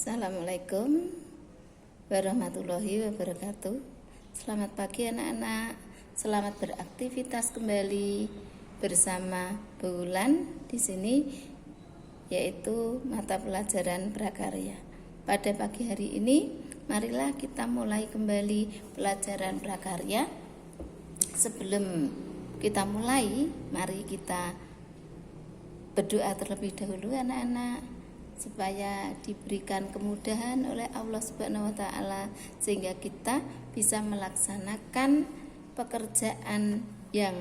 Assalamualaikum warahmatullahi wabarakatuh. Selamat pagi anak-anak. Selamat beraktivitas kembali bersama Bulan di sini, yaitu mata pelajaran prakarya. Pada pagi hari ini, marilah kita mulai kembali pelajaran prakarya. Sebelum kita mulai, mari kita berdoa terlebih dahulu anak-anak, supaya diberikan kemudahan oleh Allah Subhanahu wa taala sehingga kita bisa melaksanakan pekerjaan yang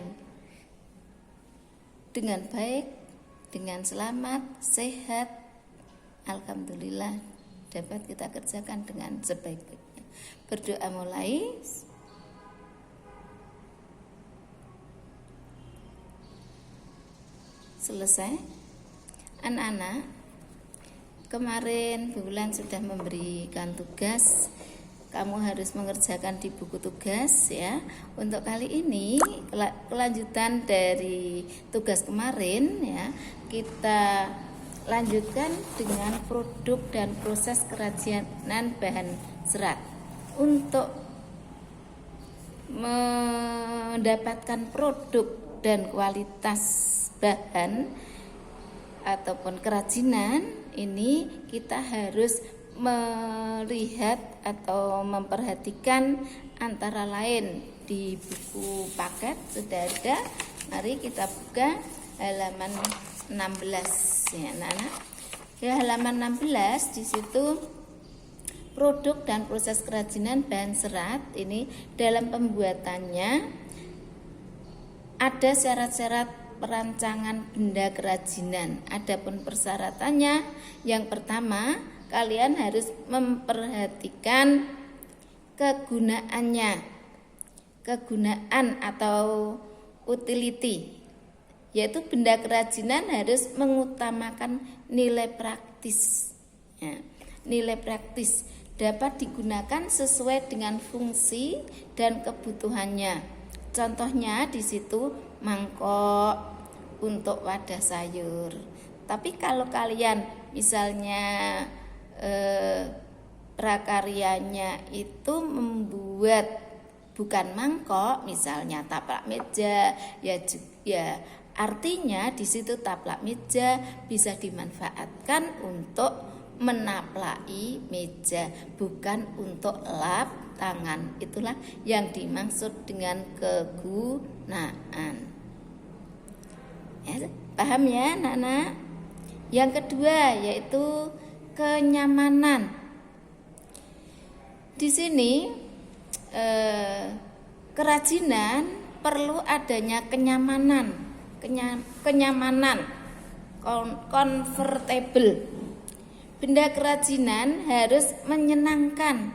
dengan baik, dengan selamat, sehat. Alhamdulillah dapat kita kerjakan dengan sebaik-baiknya. Berdoa mulai. Selesai. Anak-anak, kemarin Bulan sudah memberikan tugas, kamu harus mengerjakan di buku tugas ya. Untuk kali ini kelanjutan dari tugas kemarin ya, kita lanjutkan dengan produk dan proses kerajinan bahan serat. Untuk mendapatkan produk dan kualitas bahan ataupun kerajinan ini, kita harus melihat atau memperhatikan antara lain di buku paket sudah ada. Mari kita buka halaman 16 ya anak-anak. Ya, halaman 16 di situ produk dan proses kerajinan bahan serat ini dalam pembuatannya ada syarat-syarat perancangan benda kerajinan. Adapun persyaratannya, yang pertama, kalian harus memperhatikan kegunaannya. Kegunaan atau utility, yaitu benda kerajinan harus mengutamakan nilai praktis. Ya, nilai praktis dapat digunakan sesuai dengan fungsi dan kebutuhannya. Contohnya di situ mangkok untuk wadah sayur. Tapi kalau kalian misalnya prakaryanya itu membuat bukan mangkok, misalnya taplak meja, ya artinya di situ taplak meja bisa dimanfaatkan untuk menaplai meja, bukan untuk lap tangan. Itulah yang dimaksud dengan kegunaan. Ya, paham ya anak-anak? Yang kedua yaitu kenyamanan. Di sini kerajinan perlu adanya kenyamanan, comfortable. Benda kerajinan harus menyenangkan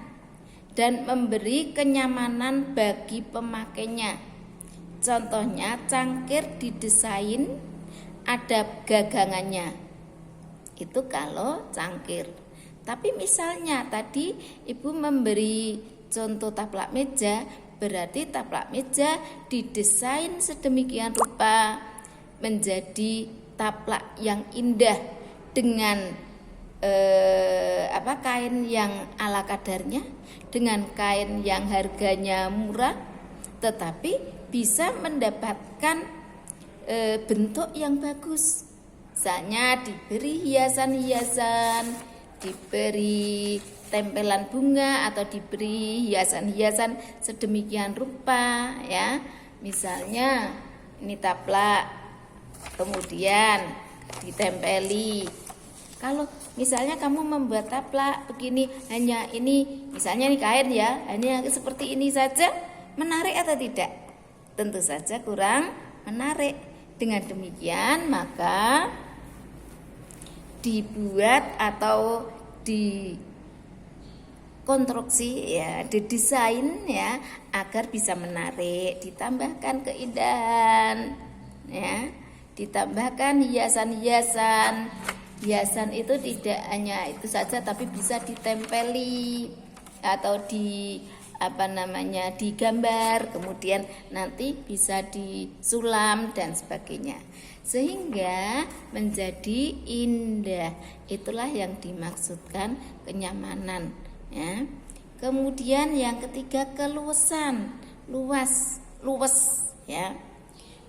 dan memberi kenyamanan bagi pemakainya. Contohnya cangkir didesain ada gagangannya. Itu kalau cangkir. Tapi misalnya tadi Ibu memberi contoh taplak meja, berarti taplak meja didesain sedemikian rupa menjadi taplak yang indah dengan kain yang ala kadarnya, dengan kain yang harganya murah, tetapi bisa mendapatkan bentuk yang bagus. Misalnya diberi hiasan-hiasan, diberi tempelan bunga, atau diberi hiasan-hiasan sedemikian rupa ya. Misalnya ini taplak, kemudian ditempeli. Kalau misalnya kamu membuat taplak begini, hanya ini, misalnya ini kain ya, hanya seperti ini saja, menarik atau tidak? Tentu saja kurang menarik. Dengan demikian maka dibuat atau dikonstruksi ya, didesain ya, agar bisa menarik, ditambahkan keindahan ya, ditambahkan hiasan-hiasan. Hiasan itu tidak hanya itu saja, tapi bisa ditempeli atau digambar, kemudian nanti bisa disulam dan sebagainya, sehingga menjadi indah. Itulah yang dimaksudkan kenyamanan, ya. Kemudian yang ketiga, keluasan, luas, ya.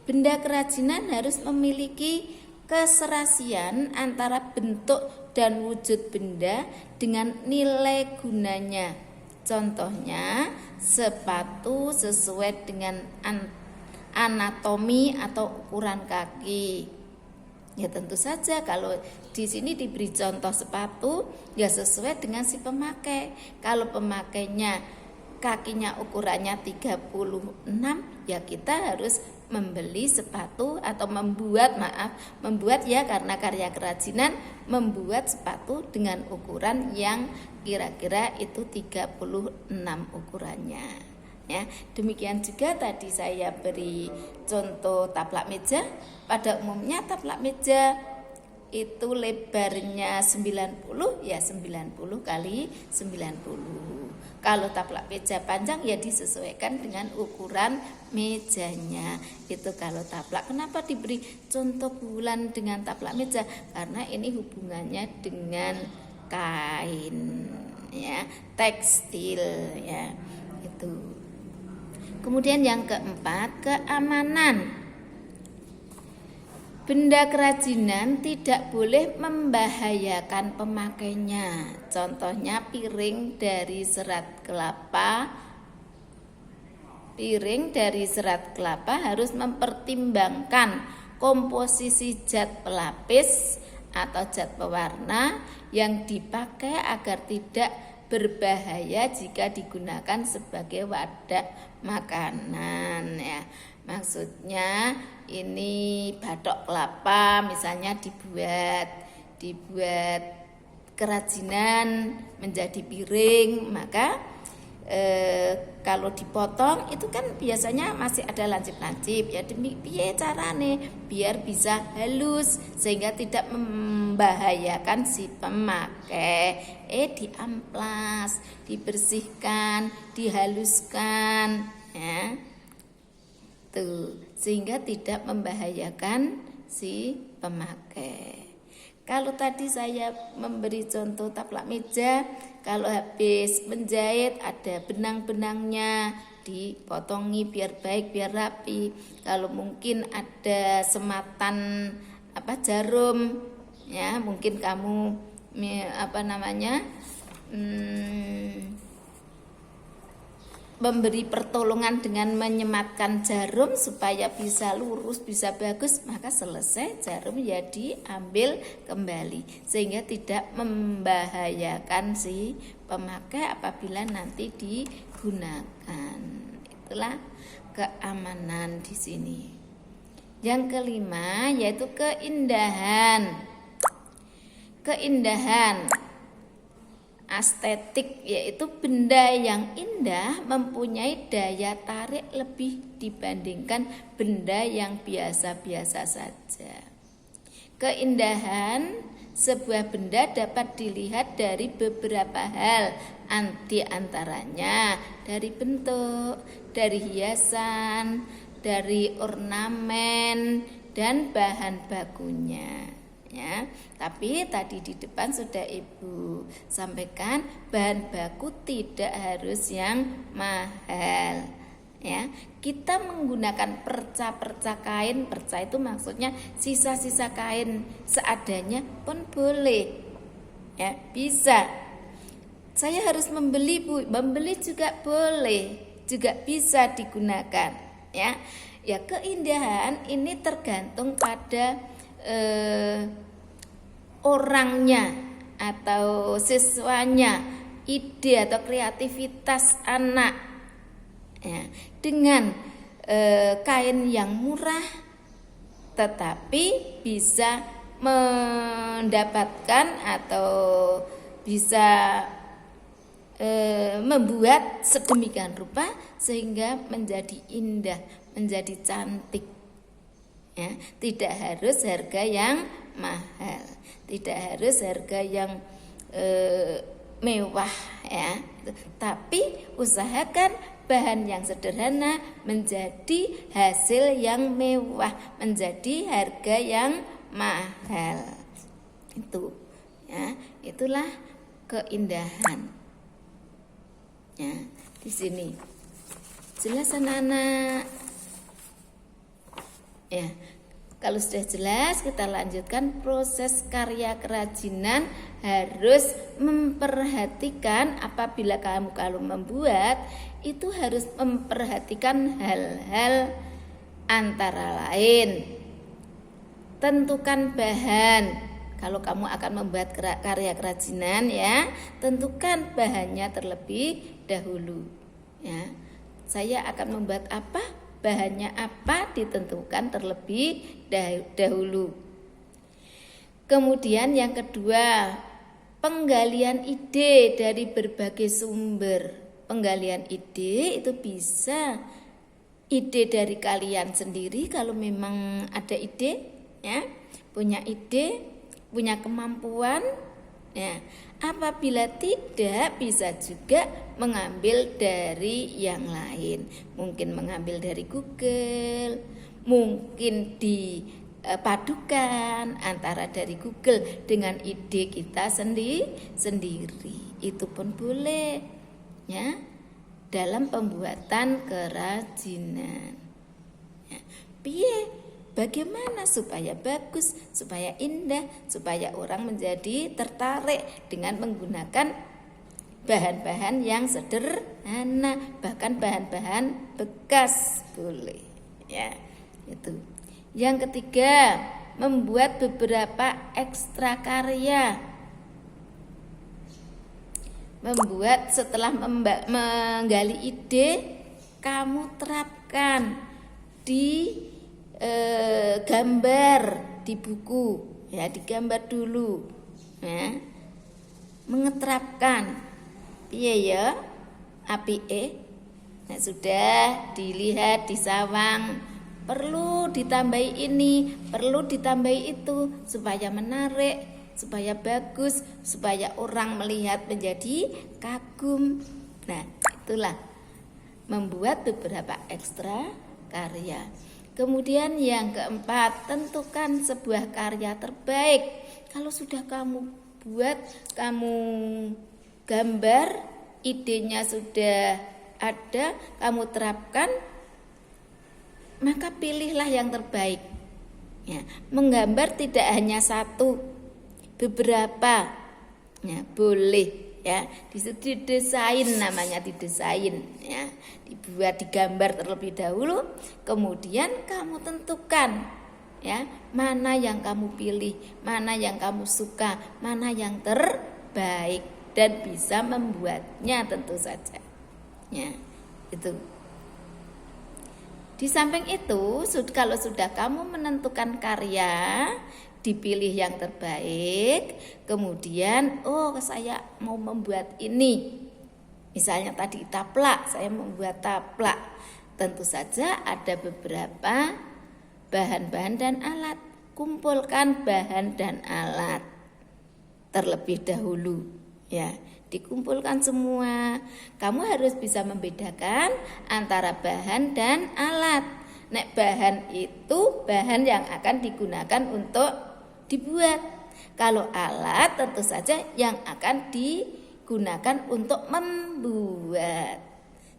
Benda kerajinan harus memiliki keserasian antara bentuk dan wujud benda dengan nilai gunanya. Contohnya, sepatu sesuai dengan anatomi atau ukuran kaki. Ya tentu saja kalau di sini diberi contoh sepatu, ya sesuai dengan si pemakai. Kalau pemakainya kakinya ukurannya 36, ya kita harus membeli sepatu atau membuat ya, karena karya kerajinan, membuat sepatu dengan ukuran yang kira-kira itu 36 ukurannya, ya. Demikian juga tadi saya beri contoh taplak meja. Pada umumnya taplak meja itu lebarnya 90, ya 90 kali 90. Kalau taplak meja panjang ya disesuaikan dengan ukuran mejanya. Itu kalau taplak. Kenapa diberi contoh bulan dengan taplak meja? Karena ini hubungannya dengan kain, ya, tekstil, ya. Itu. Kemudian yang keempat, keamanan. Benda kerajinan tidak boleh membahayakan pemakainya. Contohnya piring dari serat kelapa. Piring dari serat kelapa harus mempertimbangkan komposisi zat pelapis atau zat pewarna yang dipakai agar tidak berbahaya jika digunakan sebagai wadah makanan, ya. Maksudnya ini batok kelapa misalnya dibuat kerajinan menjadi piring, maka kalau dipotong itu kan biasanya masih ada lancip-lancip, ya. Demi piye carane biar bisa halus sehingga tidak membahayakan si pemakai. Diamplas, dibersihkan, dihaluskan, ya. Sehingga tidak membahayakan si pemakai. Kalau tadi saya memberi contoh taplak meja, kalau habis menjahit ada benang-benangnya, dipotongi biar baik, biar rapi. Kalau mungkin ada sematan jarum, ya mungkin kamu memberi pertolongan dengan menyematkan jarum supaya bisa lurus, bisa bagus, maka selesai jarum ya diambil kembali sehingga tidak membahayakan si pemakai apabila nanti digunakan. Itulah keamanan di sini. Yang kelima yaitu keindahan. Keindahan estetik, yaitu benda yang indah mempunyai daya tarik lebih dibandingkan benda yang biasa-biasa saja. Keindahan sebuah benda dapat dilihat dari beberapa hal, di antaranya dari bentuk, dari hiasan, dari ornamen, dan bahan bakunya. Ya, tapi tadi di depan sudah Ibu sampaikan bahan baku tidak harus yang mahal, ya. Kita menggunakan perca kain, perca itu maksudnya sisa-sisa kain seadanya pun boleh, ya, bisa. Saya harus membeli, Bu, membeli juga boleh, juga bisa digunakan, ya. Ya, keindahan ini tergantung pada orangnya atau siswanya, ide atau kreativitas anak, ya. Dengan kain yang murah tetapi bisa mendapatkan atau bisa membuat sedemikian rupa sehingga menjadi indah, menjadi cantik, ya. Tidak harus harga yang mahal, tidak harus harga yang mewah ya. Tapi usahakan bahan yang sederhana menjadi hasil yang mewah, menjadi harga yang mahal. Itu ya, itulah keindahan. Ya, di sini. Jelas anak-anak? Ya. Kalau sudah jelas, kita lanjutkan proses karya kerajinan. Harus memperhatikan apabila kamu kalau membuat itu harus memperhatikan hal-hal antara lain. Tentukan bahan. Kalau kamu akan membuat karya kerajinan ya, tentukan bahannya terlebih dahulu. Ya, saya akan membuat apa? Bahannya apa ditentukan terlebih dahulu. Kemudian yang kedua, penggalian ide dari berbagai sumber. Penggalian ide itu bisa ide dari kalian sendiri kalau memang ada ide, ya, punya ide, punya kemampuan, ya. Apabila tidak, bisa juga mengambil dari yang lain. Mungkin mengambil dari Google, mungkin dipadukan antara dari Google dengan ide kita sendiri. Itu pun boleh, ya, dalam pembuatan kerajinan. Ya. Bagaimana supaya bagus, supaya indah, supaya orang menjadi tertarik dengan menggunakan bahan-bahan yang sederhana, bahkan bahan-bahan bekas boleh. Ya, itu. Yang ketiga, membuat beberapa ekstra karya. Membuat setelah menggali ide, kamu terapkan di gambar di buku, ya, digambar dulu, ya, mengeterapkan, ya, apike. Nah, sudah dilihat, disawang, perlu ditambahi ini, perlu ditambahi itu, supaya menarik, supaya bagus, supaya orang melihat menjadi kagum. Nah, itulah membuat beberapa ekstra karya. Kemudian yang keempat, tentukan sebuah karya terbaik. Kalau sudah kamu buat, kamu gambar, idenya sudah ada, kamu terapkan, maka pilihlah yang terbaik. Ya, menggambar tidak hanya satu, beberapa, ya, boleh. Ya, didesain, namanya didesain, ya, dibuat, digambar terlebih dahulu, kemudian kamu tentukan, ya, mana yang kamu pilih, mana yang kamu suka, mana yang terbaik, dan bisa membuatnya tentu saja, ya, itu. Di samping itu, kalau sudah kamu menentukan karya, dipilih yang terbaik, kemudian saya mau membuat ini, misalnya tadi taplak, saya membuat taplak, tentu saja ada beberapa bahan-bahan dan alat. Kumpulkan bahan dan alat terlebih dahulu, ya, dikumpulkan semua. Kamu harus bisa membedakan antara bahan dan alat. Nek bahan itu bahan yang akan digunakan untuk dibuat. Kalau alat tentu saja yang akan digunakan untuk membuat.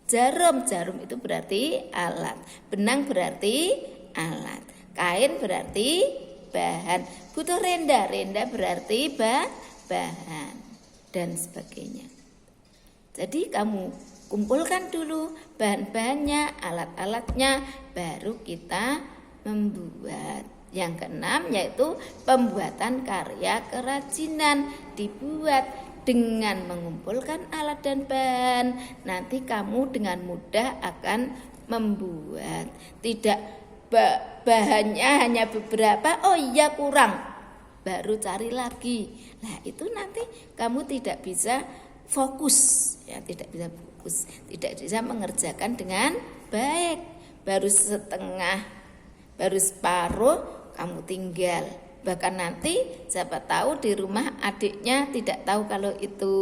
Jarum itu berarti alat. Benang berarti alat. Kain berarti bahan. Butuh renda berarti bahan, dan sebagainya. Jadi kamu kumpulkan dulu bahan-bahannya, alat-alatnya, baru kita membuat. Yang keenam yaitu pembuatan karya kerajinan. Dibuat dengan mengumpulkan alat dan bahan. Nanti kamu dengan mudah akan membuat. Tidak bahannya hanya beberapa, kurang, baru cari lagi. Nah, itu nanti kamu tidak bisa fokus, ya, tidak bisa mengerjakan dengan baik. Baru setengah, baru separuh kamu tinggal, Bahkan nanti siapa tahu di rumah adiknya tidak tahu kalau itu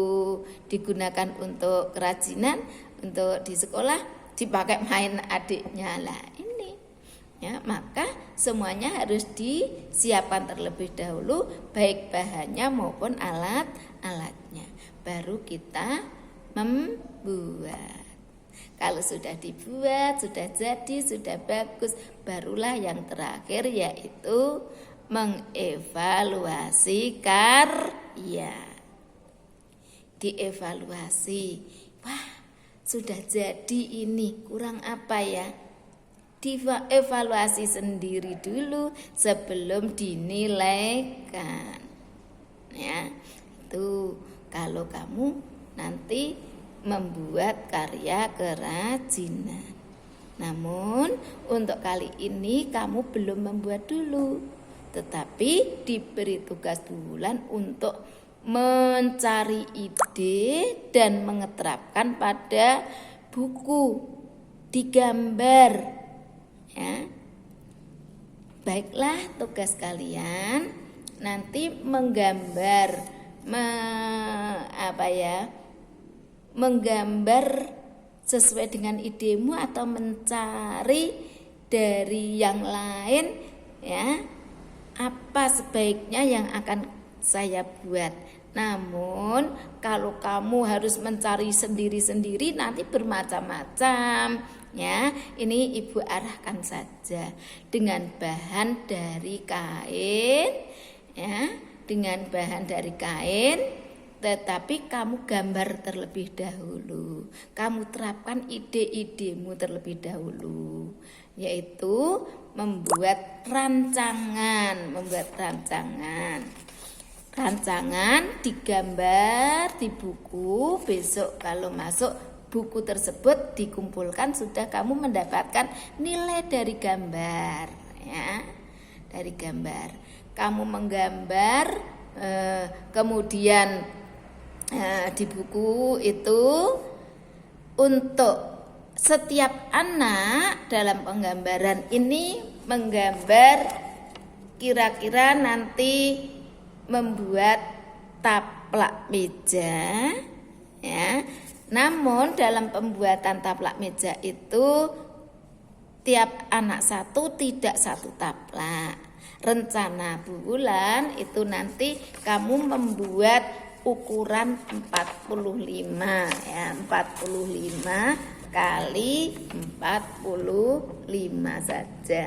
digunakan untuk kerajinan, untuk di sekolah dipakai main adiknya lah ini. Ya, maka semuanya harus disiapkan terlebih dahulu, baik bahannya maupun alat-alatnya. Baru kita membuat. Kalau sudah dibuat, sudah jadi, sudah bagus, barulah yang terakhir yaitu mengevaluasi karya. Dievaluasi. Wah, sudah jadi ini, kurang apa ya? Dievaluasi sendiri dulu sebelum dinilaikan. Ya, itu kalau kamu nanti membuat karya kerajinan. Namun untuk kali ini kamu belum membuat dulu, tetapi diberi tugas bulan untuk mencari ide dan mengeterapkan pada buku, digambar. Ya. Baiklah, tugas kalian nanti menggambar menggambar sesuai dengan idemu atau mencari dari yang lain, ya, apa sebaiknya yang akan saya buat. Namun kalau kamu harus mencari sendiri-sendiri nanti bermacam-macam, ya. Ini ibu arahkan saja dengan bahan dari kain, ya, dengan bahan dari kain. Tetapi kamu gambar terlebih dahulu. Kamu terapkan ide-idemu terlebih dahulu, yaitu membuat rancangan. Rancangan digambar di buku. Besok kalau masuk buku tersebut dikumpulkan, sudah kamu mendapatkan nilai dari gambar, ya. Dari gambar. Kamu menggambar, kemudian di buku itu untuk setiap anak dalam penggambaran ini menggambar kira-kira nanti membuat taplak meja, ya. Namun dalam pembuatan taplak meja itu tiap anak satu, tidak satu taplak. Rencana bulan itu nanti kamu membuat ukuran 45, ya, 45 kali 45 saja,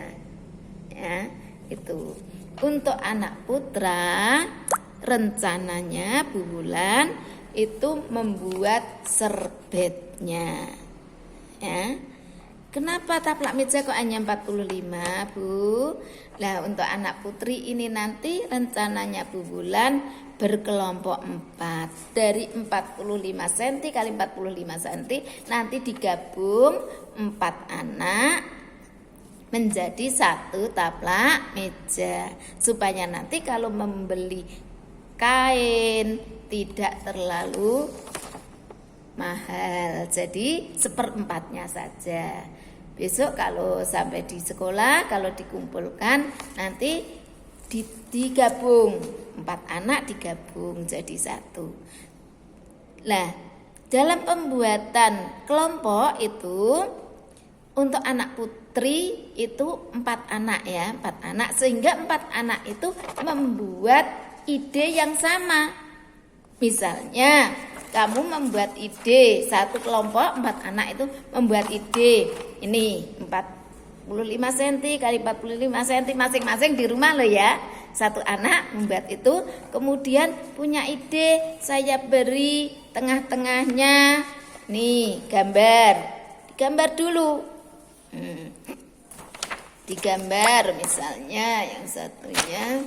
ya. Itu untuk anak putra rencananya bulan itu membuat serbetnya, ya. Kenapa taplak meja kok hanya 45, Bu? Lah untuk anak putri ini nanti rencananya Bu Bulan berkelompok 4. Dari 45 cm kali 45 cm nanti digabung 4 anak menjadi satu taplak meja. Supaya nanti kalau membeli kain tidak terlalu mahal. Jadi 1/4-nya saja. Besok kalau sampai di sekolah, kalau dikumpulkan nanti digabung 4 anak digabung jadi 1. Lah, dalam pembuatan kelompok itu untuk anak putri itu 4 anak, ya, 4 anak, sehingga 4 anak itu membuat ide yang sama. Misalnya kamu membuat ide, satu kelompok 4 anak itu membuat ide ini 45 cm kali 45 cm masing-masing di rumah loh, ya. Satu anak membuat itu, kemudian punya ide, saya beri tengah-tengahnya nih digambar dulu. Digambar misalnya yang satunya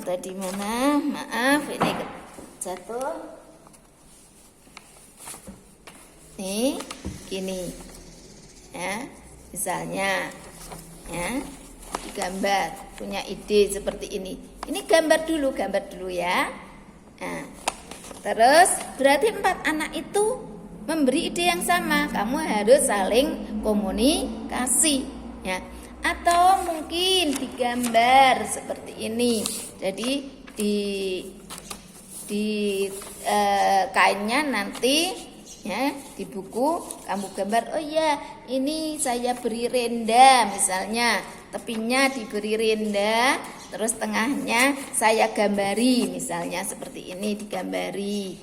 tadi mana? Maaf, ini jatuh. Nih, gini. Ya, misalnya, ya, digambar, punya ide seperti ini. Ini gambar dulu ya. Nah, terus berarti 4 anak itu memberi ide yang sama. Kamu harus saling komunikasi, ya. Atau mungkin digambar seperti ini. Jadi di kainnya nanti ya, di buku kamu gambar, oh ya ini saya beri renda, misalnya tepinya diberi renda, terus tengahnya saya gambari, misalnya seperti ini digambari.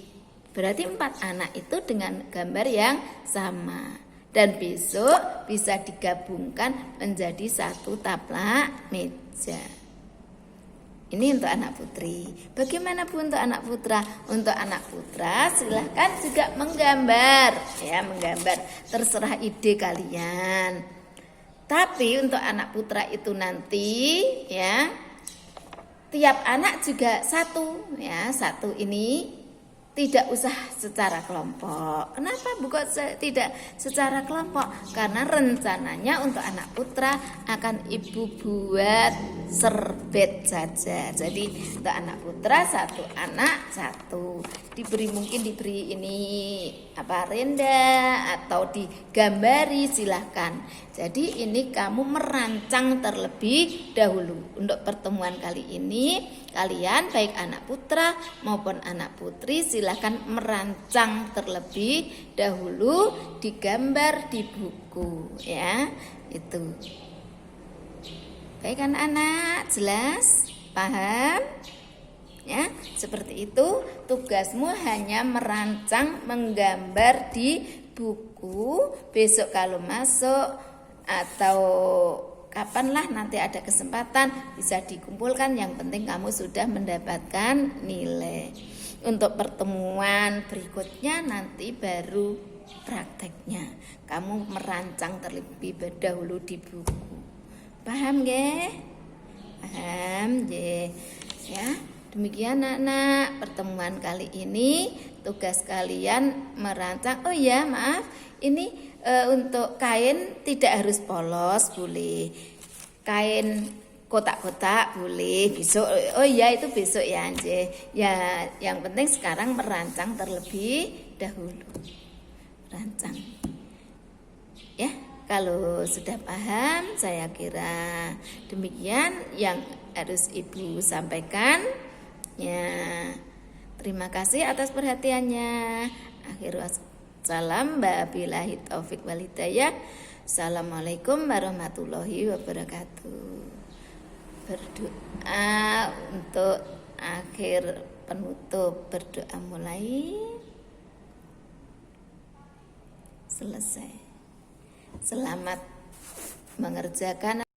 Berarti 4 anak itu dengan gambar yang sama. Dan besok bisa digabungkan menjadi 1 taplak meja. Ini untuk anak putri. Bagaimana Bu untuk anak putra? Untuk anak putra silahkan juga menggambar, ya menggambar. Terserah ide kalian. Tapi untuk anak putra itu nanti, ya tiap anak juga satu, ya satu ini. Tidak usah secara kelompok. Kenapa bukan tidak secara kelompok? Karena rencananya untuk anak putra akan ibu buat serbet saja. Jadi untuk anak putra 1 anak 1. Mungkin diberi ini renda atau digambari, silahkan. Jadi ini kamu merancang terlebih dahulu. Untuk pertemuan kali ini kalian baik anak putra maupun anak putri silahkan merancang terlebih dahulu, digambar di buku, ya itu. Baik anak-anak, jelas? Paham? Ya, seperti itu. Tugasmu hanya merancang, menggambar di buku. Besok kalau masuk atau kapanlah nanti ada kesempatan bisa dikumpulkan. Yang penting kamu sudah mendapatkan nilai. Untuk pertemuan berikutnya nanti baru prakteknya. Kamu merancang terlebih dahulu di buku. Paham nggih? Paham nggih? Ya, demikian anak-anak pertemuan kali ini. Tugas kalian merancang. Oh ya, maaf. Ini untuk kain tidak harus polos, boleh. Kain kotak-kotak boleh. Besok, oh iya itu besok ya Anje. Ya, yang penting sekarang merancang terlebih dahulu. Rancang. Ya, kalau sudah paham, saya kira demikian yang harus Ibu sampaikan. Ya, terima kasih atas perhatiannya. Akhirul salam, wabillahi taufik wal hidayah. Assalamualaikum warahmatullahi wabarakatuh. Berdoa untuk akhir penutup, berdoa mulai selesai. Selamat mengerjakan